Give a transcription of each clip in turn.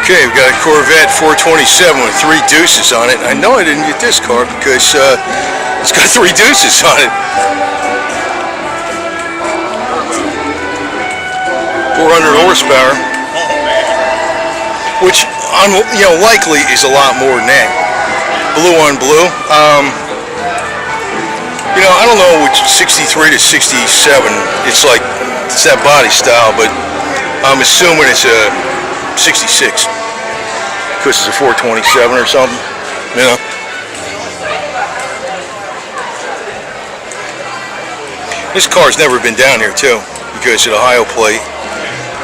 Okay, we've got a Corvette 427 with 3 deuces on it. I know I didn't get this car because it's got 3 deuces on it. 400 horsepower, which likely is a lot more than that. Blue on blue. I don't know which 63 to 67. It's that body style, but I'm assuming it's a 66 because it's a 427 or something. This car's never been down here too because of the Ohio plate.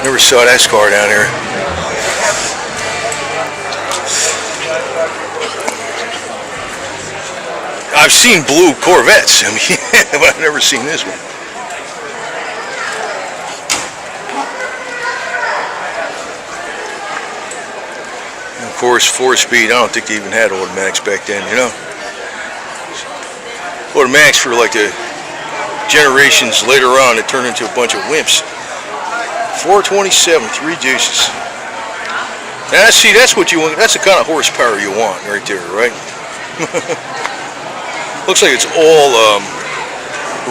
Never saw that car down here. I've seen blue Corvettes, but I've never seen this one. And of course, 4-speed. I don't think they even had automatics back then, Automatics for like the generations later on that turned into a bunch of wimps. 427, 3 deuces. Now, see, that's what you want. That's the kind of horsepower you want right there, right? Looks like it's all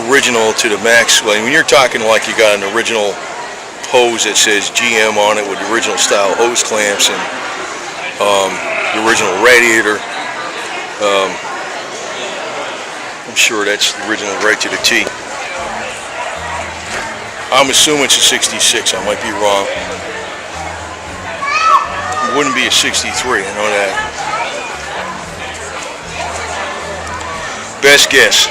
original to the max. When you're talking like you got an original hose that says GM on it with the original style hose clamps and the original radiator, I'm sure that's the original right to the T. I'm assuming it's a 66. I might be wrong. It wouldn't be a 63, I know that. Best guess.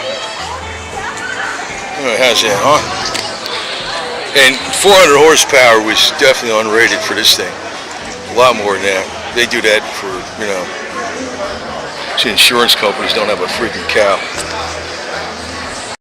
How's that, huh? And 400 horsepower was definitely unrated for this thing. A lot more than that. They do that for, so insurance companies don't have a freaking cow.